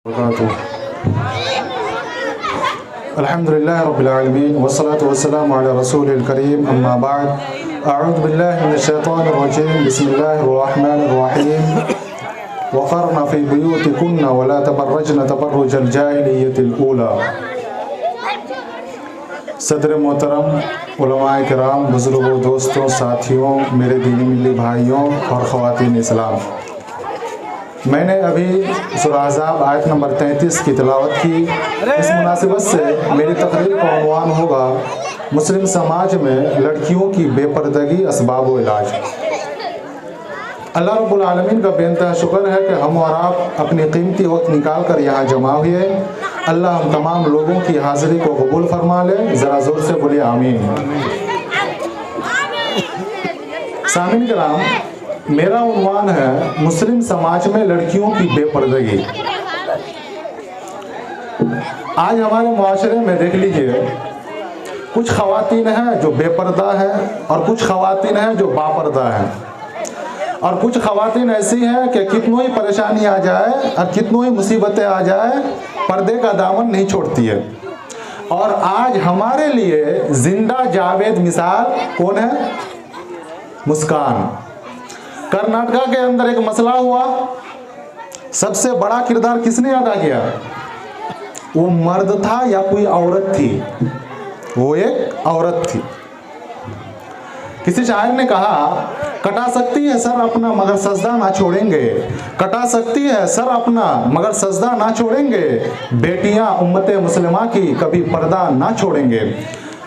अल्हम्दुलिल्लाह रब्बिल आलमीन वस्सलातु वस्सलामु अला रसूलिल करीम अम्मा बाद अऊज़ु बिल्लाहि मिनश शैतानिर रजीम बिस्मिल्लाहिर रहमानिर रहीम वक़रना फ़ी बुयूतिकुन्ना वला तबर्रजना तबर्रुजल जाहिलिय्यतिल ऊला। सदर मोहतरम उलमाए किराम, बुज़ुर्गों, दोस्तों, साथियों, मेरे दीनी मिल्ली भाइयों और ख़वातीन इस्लाम, मैंने अभी सूरह अहज़ाब आयत नंबर 33 की तिलावत की। इस मुनासिबत से मेरी तकरीर का उन्वान होगा मुस्लिम समाज में लड़कियों की बेपर्दगी असबाब व इलाज। अल्लाह रब्बुल आलमीन का बेइंतहा शुक्र है कि हम और आप अपनी कीमती वक्त निकाल कर यहाँ जमा हुए। अल्लाह हम तमाम लोगों की हाज़िरी को कबूल फरमा ले। ज़रा ज़ोर से बोलिए आमीन। सामीन किराम, मेरा उन्वान है मुस्लिम समाज में लड़कियों की बेपर्दगी। आज हमारे मुआशरे में देख लीजिए, कुछ ख़वातीन हैं जो बेपर्दा हैं और कुछ ख़वातीन हैं जो बापर्दा हैं, और कुछ ख़वातीन ऐसी हैं कि कितनों ही परेशानी आ जाए और कितनों ही मुसीबतें आ जाए, पर्दे का दामन नहीं छोड़ती है। और आज हमारे लिए जिंदा जावेद मिसाल कौन है? मुस्कान। कर्नाटका के अंदर एक मसला हुआ, सबसे बड़ा किरदार किसने अदा किया? वो मर्द था या कोई औरत थी? वो एक औरत थी। किसी शायर ने कहा, कटा सकती है सर अपना मगर सजदा ना छोड़ेंगे, कटा सकती है सर अपना मगर सजदा ना छोड़ेंगे, बेटियां उम्मते मुस्लिमा की कभी पर्दा ना छोड़ेंगे।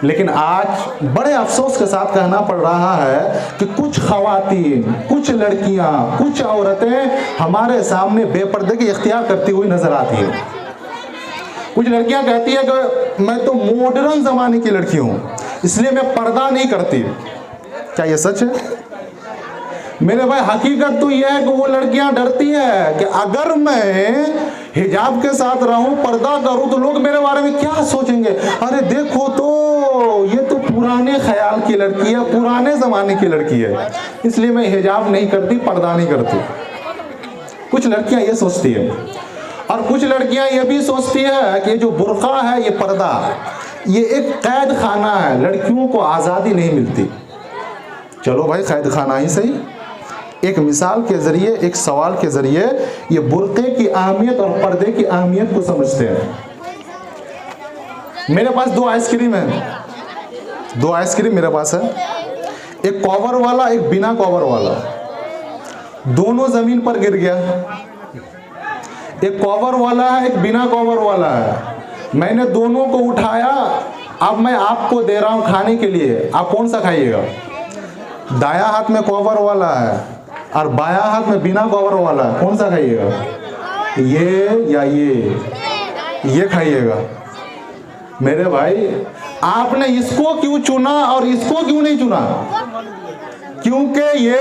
लेकिन आज बड़े अफसोस के साथ कहना पड़ रहा है कि कुछ ख़वातीन, कुछ लड़कियां, कुछ औरतें हमारे सामने बेपर्दगी इख्तियार करती हुई नजर आती है। कुछ लड़कियां कहती है कि मैं तो मॉडर्न ज़माने की लड़की हूँ, इसलिए मैं पर्दा नहीं करती। क्या ये सच है? मेरे भाई, हकीकत तो यह है कि वो लड़कियां डरती है कि अगर मैं हिजाब के साथ रहूं, पर्दा करूं, तो लोग मेरे बारे में क्या सोचेंगे। अरे देखो तो, ये तो पुराने ख्याल की लड़की है, पुराने ज़माने की लड़की है, इसलिए मैं हिजाब नहीं करती, पर्दा नहीं करती। कुछ लड़कियां ये सोचती है। और कुछ लड़कियां ये भी सोचती है कि जो बुर्का है, ये पर्दा, ये एक कैद खाना है, लड़कियों को आज़ादी नहीं मिलती। चलो भाई, कैद खाना ही सही। एक मिसाल के ज़रिए, एक सवाल के ज़रिए ये बुर्के की अहमियत और पर्दे की अहमियत को समझते हैं। मेरे पास दो आइसक्रीम है, दो आइसक्रीम मेरे पास है, एक कवर वाला, एक बिना कवर वाला। दोनों ज़मीन पर गिर गया। एक कवर वाला है, एक बिना कवर वाला है। मैंने दोनों को उठाया, अब मैं आपको दे रहा हूँ खाने के लिए, आप कौन सा खाइएगा? दाया हाथ में कवर वाला है और बाया हाथ में बिना कवर वाला है, कौन सा खाइएगा? ये या ये खाइएगा। मेरे भाई, आपने इसको क्यों चुना और इसको क्यों नहीं चुना? क्योंकि ये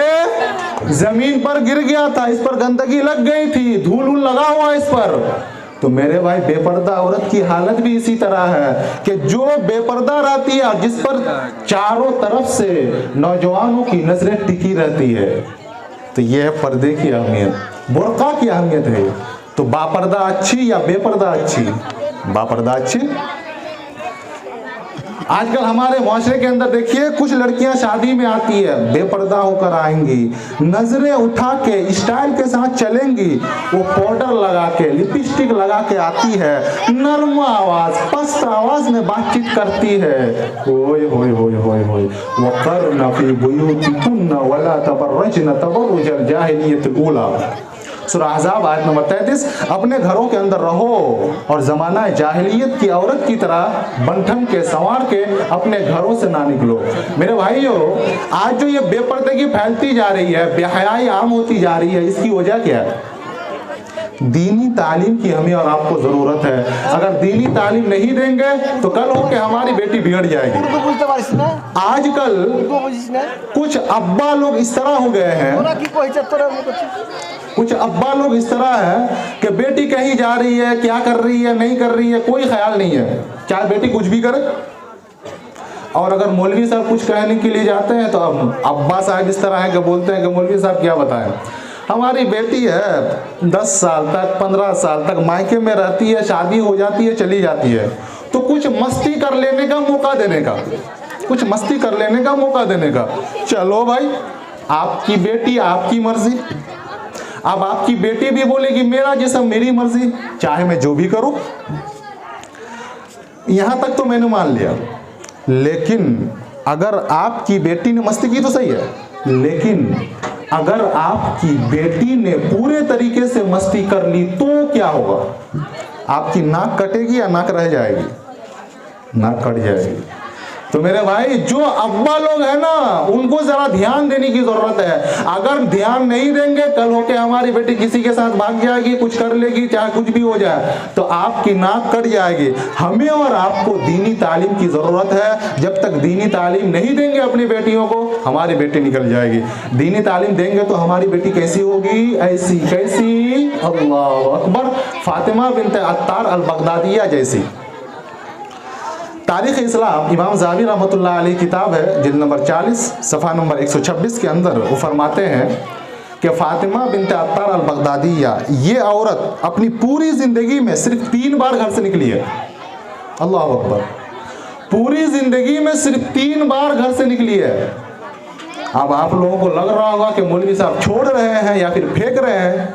जमीन पर गिर गया था, इस पर गंदगी लग गई थी, धूल लगा हुआ इस पर। तो मेरे भाई, बेपर्दा औरत की हालत भी इसी तरह है कि जो बेपर्दा रहती है, जिस पर चारों तरफ से नौजवानों की नजरें टिकी रहती है, तो यह है पर्दे की अहमियत, बुर्का की अहमियत है। तो बापर्दा अच्छी या बेपर्दा अच्छी? बापर्दा अच्छी। आजकल हमारे मुआशरे के अंदर देखिए, कुछ लड़कियां शादी में आती है, बेपर्दा होकर आएंगी, नजरें उठा के स्टाइल के साथ चलेंगी, वो पाउडर लगा के, लिपस्टिक लगा के आती है, नर्म आवाज, पस्त आवाज में बातचीत करती है। ओए होए होए होए होए, वक़रना फ़ी बुयूतिकुन्ना वला तबर्रजना तबर्रुजल जाहिलिय्यतिल ऊला। सूरह अहज़ाब आयत नंबर 33। अपने घरों के अंदर रहो और ज़माना जाहिलियत की औरत की तरह बंठन के संवार के अपने घरों से ना निकलो। मेरे भाइयों, आज जो ये बेपर्दगी फैलती जा रही है, बेहयाई आम होती जा रही है, इसकी वजह क्या है? दीनी तालीम की हमें और आपको ज़रूरत है। अगर दीनी तालीम नहीं देंगे तो कल हो के हमारी बेटी बिगड़ जाएगी। आजकल कुछ अब्बा लोग इस तरह हो गए हैं, कुछ अब्बा लोग इस तरह है कि बेटी कहीं जा रही है, क्या कर रही है, नहीं कर रही है, कोई ख्याल नहीं है, चाहे बेटी कुछ भी करे। और अगर मौलवी साहब कुछ कहने के लिए जाते हैं तो अब अब्बा साहब इस तरह है कि बोलते हैं कि मौलवी साहब क्या बताएं। हमारी बेटी है 10 साल तक 15 साल तक मायके में रहती है, शादी हो जाती है, चली जाती है, तो कुछ मस्ती कर लेने का मौका देने का, कुछ मस्ती कर लेने का मौका देने का। चलो भाई, आपकी बेटी, आपकी मर्जी। अब आपकी बेटी भी बोलेगी मेरा जिस्म मेरी मर्जी, चाहे मैं जो भी करूं। यहां तक तो मैंने मान लिया, लेकिन अगर आपकी बेटी ने मस्ती की तो सही है, लेकिन अगर आपकी बेटी ने पूरे तरीके से मस्ती कर ली तो क्या होगा? आपकी नाक कटेगी या नाक रह जाएगी? नाक कट जाएगी। तो मेरे भाई, जो अब्बा लोग हैं ना, उनको जरा ध्यान देने की जरूरत है। अगर ध्यान नहीं देंगे, कल होके हमारी बेटी किसी के साथ भाग जाएगी, कुछ कर लेगी, चाहे कुछ भी हो जाए, तो आपकी नाक कट जाएगी। हमें और आपको दीनी तालीम की जरूरत है। जब तक दीनी तालीम नहीं देंगे अपनी बेटियों को, हमारी बेटी निकल जाएगी। दीनी तालीम देंगे तो हमारी बेटी कैसी होगी? ऐसी कैसी? अल्लाह अकबर, फातिमा बिन्त अत्तार अल बगदादिया जैसी। तारीख़ इस्लाम इमाम ज़ावी रहमतुल्लाह अलैह किताब है, जिल्द नंबर 40 सफ़ा नंबर 126 के अंदर वो फरमाते हैं कि फ़ातिमा बिन्त अत्तार अल बगदादिया, ये औरत अपनी पूरी ज़िंदगी में सिर्फ 3 बार घर से निकली है। अल्लाह अकबर, पूरी ज़िंदगी में सिर्फ 3 बार घर से निकली है। अब आप लोगों को लग रहा होगा कि मौलवी साहब छोड़ रहे हैं या फिर फेंक रहे हैं।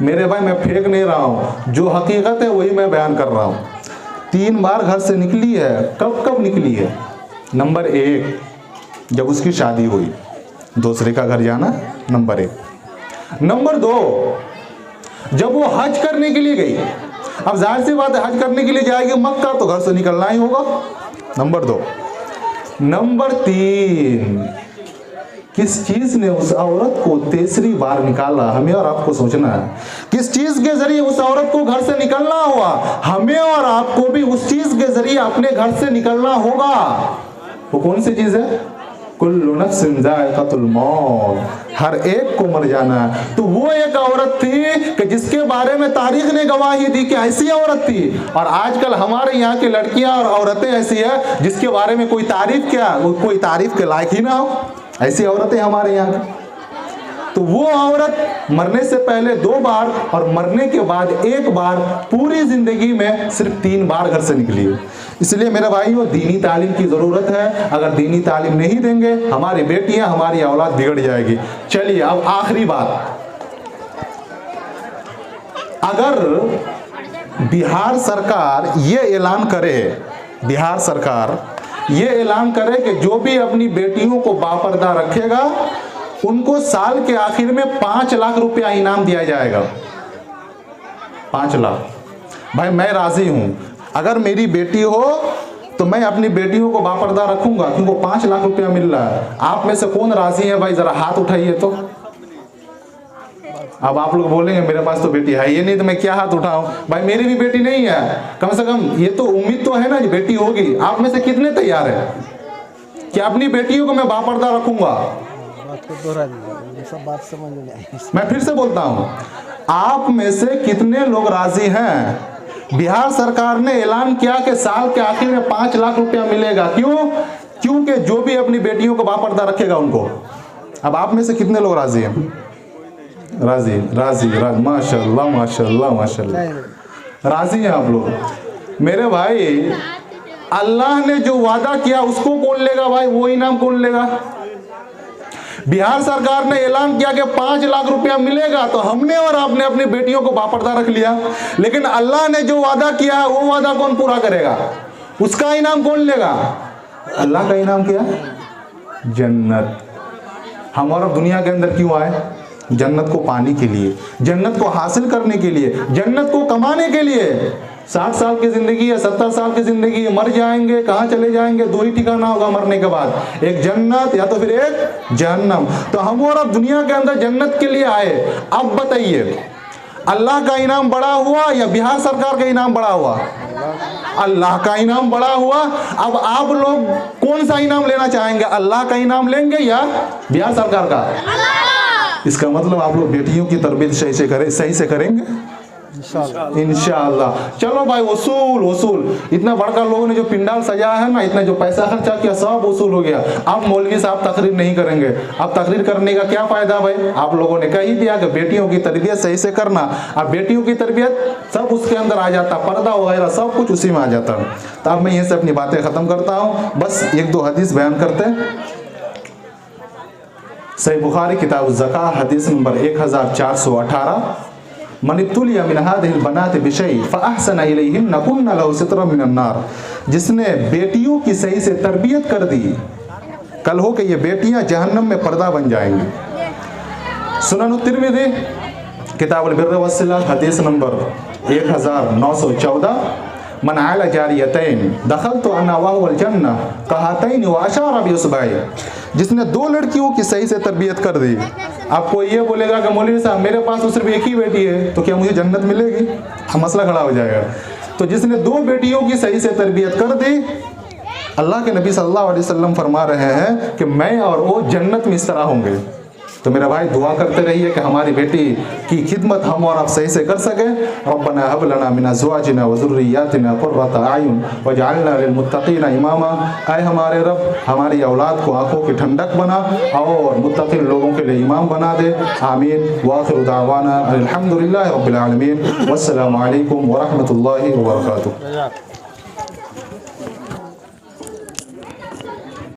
मेरे भाई, मैं फेंक नहीं रहा हूँ, जो हकीकत है वही मैं बयान कर रहा हूँ। 3 बार घर से निकली है। कब कब निकली है? नंबर 1, जब उसकी शादी हुई, दूसरे का घर जाना, नंबर 1। नंबर 2, जब वो हज करने के लिए गई। अब जाहिर सी बात है, हज करने के लिए जाएगी मक्का तो घर से निकलना ही होगा। नंबर 2। नंबर 3, किस चीज ने उस औरत को तीसरी बार निकाला? हमें और आपको सोचना है, किस चीज के जरिए उस औरत को घर से निकलना हुआ? हमें और आपको भी उस चीज के जरिए अपने घर से निकलना होगा। वो कौन सी चीज है? कुल्लु नफ्सिन ज़ाइक़तुल मौत, हर एक को मर जाना है। तो वो एक औरत थी कि जिसके बारे में तारीख ने गवाही दी कि ऐसी औरत थी। और आजकल हमारे यहाँ की लड़कियां और औरतें ऐसी है जिसके बारे में कोई तारीफ, क्या कोई तारीफ के लायक ही ना हो, ऐसी औरतें हमारे यहाँ की। तो वो औरत मरने से पहले 2 बार और मरने के बाद 1 बार, पूरी जिंदगी में सिर्फ 3 बार घर से निकली है। इसलिए मेरे भाइयों, दीनी तालीम की ज़रूरत है। अगर दीनी तालीम नहीं देंगे, हमारी बेटियां, हमारी औलाद बिगड़ जाएगी। चलिए, अब आखिरी बात, अगर बिहार सरकार ये ऐलान करे, बिहार सरकार ये ऐलान करे कि जो भी अपनी बेटियों को बापर्दा रखेगा उनको साल के आखिर में 5 लाख रुपया इनाम दिया जाएगा। 5 लाख। भाई, मैं राजी हूं। अगर मेरी बेटी हो तो मैं अपनी बेटियों को बापर्दा रखूंगा, क्योंकि 5 लाख रुपया मिल रहा है। आप में से कौन राजी है? भाई जरा हाथ उठाइए तो। अब आप लोग बोलेंगे मेरे पास तो बेटी है ये नहीं, तो मैं क्या हाथ उठाऊं? भाई, मेरी भी बेटी नहीं है, कम से कम ये तो उम्मीद तो है ना, बेटी होगी। आप में से कितने तैयार है कि अपनी बेटियों को मैं बापर्दा रखूंगा? बात को दोहरा दीजिए, सब बात समझ में आई। मैं फिर से बोलता हूं, आप में से कितने लोग राजी हैं? बिहार सरकार ने ऐलान किया कि साल के आखिर में 5 लाख रुपया मिलेगा। क्यों? क्योंकि जो भी अपनी बेटियों को बापर्दा रखेगा उनको। अब आप में से कितने लोग राजी हैं? राजी, राजी, राजी, माशाल्लाह माशाल्लाह माशाल्लाह, राजी हैं आप लोग। मेरे भाई, अल्लाह ने जो वादा किया उसको कौन लेगा? भाई, वो इनाम कौन लेगा? बिहार सरकार ने ऐलान किया कि 5 लाख रुपया मिलेगा, तो हमने और आपने अपनी बेटियों को बापर्दा रख लिया। लेकिन अल्लाह ने जो वादा किया है वो वादा कौन पूरा करेगा? उसका इनाम कौन लेगा? अल्लाह का इनाम क्या? जन्नत। हम और दुनिया के अंदर क्यों आए? जन्नत को पाने के लिए, जन्नत को हासिल करने के लिए, जन्नत को कमाने के लिए। 60 साल की जिंदगी है, 70 साल की जिंदगी है, मर जाएंगे, कहाँ चले जाएंगे? 2 ही ठिकाना होगा मरने के बाद, एक जन्नत या तो फिर एक जहन्नम। तो हम और अब दुनिया के अंदर जन्नत के लिए आए। अब बताइए, अल्लाह का इनाम बड़ा हुआ या बिहार सरकार का इनाम बड़ा हुआ? अल्लाह का इनाम बड़ा हुआ। अब आप लोग कौन सा इनाम लेना चाहेंगे? अल्लाह का इनाम लेंगे या बिहार सरकार का? इसका मतलब आप लोग बेटियों की तरबियत सही से करेंगे? इंशाअल्लाह। चलो भाई, वसूल वसूल, इतना बड़का लोगों ने जो पिंडाल सजाया है ना, इतना जो पैसा खर्चा किया, सब वसूल हो गया। अब मौलवी साहब तकरीर नहीं करेंगे। अब तकरीर करने का क्या फायदा भाई? आप लोगों ने कह ही दिया कि बेटियों की तरबियत सही से करना। अब बेटियों की तरबियत सब उसके अंदर आ जाता, पर्दा वगैरह सब कुछ उसी में आ जाता। तो अब मैं ये से अपनी बातें खत्म करता हूँ, बस एक दो हदीस बयान करते हैं। सही बुखारी किताब ज़का हदीस नंबर 1418, मनिब्तुलिया मिन हादिहिल बनाति बिशै फअहसना इलैहिन्ना कुन्ना लहु सित्रम मिनन नार। जिसने बेटियों की सही से तरबियत कर दी, कल हो के ये बेटियां जहन्नम में पर्दा बन जाएंगी। सुनन तिर्मिज़ी किताबुल बिर्र वस्सिला हदीस नंबर 1914, मन आला जारियतैन दखलतु अना वहुल जन्नह कहातैन व अशारा बिउस्बाई। जिसने दो लड़कियों की सही से तरबियत कर दी। आपको ये बोलेगा कि मौलवी साहब मेरे पास तो सिर्फ एक ही बेटी है, तो क्या मुझे जन्नत मिलेगी? मसला खड़ा हो जाएगा। तो जिसने दो बेटियों की सही से तरबियत कर दी, अल्लाह के नबी सल्लल्लाहु अलैहि वसल्लम फरमा रहे हैं कि मैं और वो जन्नत में इस तरह होंगे। तो मेरा भाई दुआ करते रहिए कि हमारी बेटी की खिदमत हम और आप सही से कर सकें। रब्बना हब लना मिन अज़वाजिना व ज़ुर्रिय्यातिना क़ुर्रता अयुन वजअलना लिलमुत्तक़ीना इमामा। ऐ हमारे रब, हमारी औलाद को आंखों की ठंडक बना और मुत्तक़ीन लोगों के लिए इमाम बना दे। आमीन। व आखिरु दावाना अल्हम्दुलिल्लाहि रब्बिल आलमीन। वस्सलामु अलैकुम व रहमतुल्लाहि व बरकातुहू।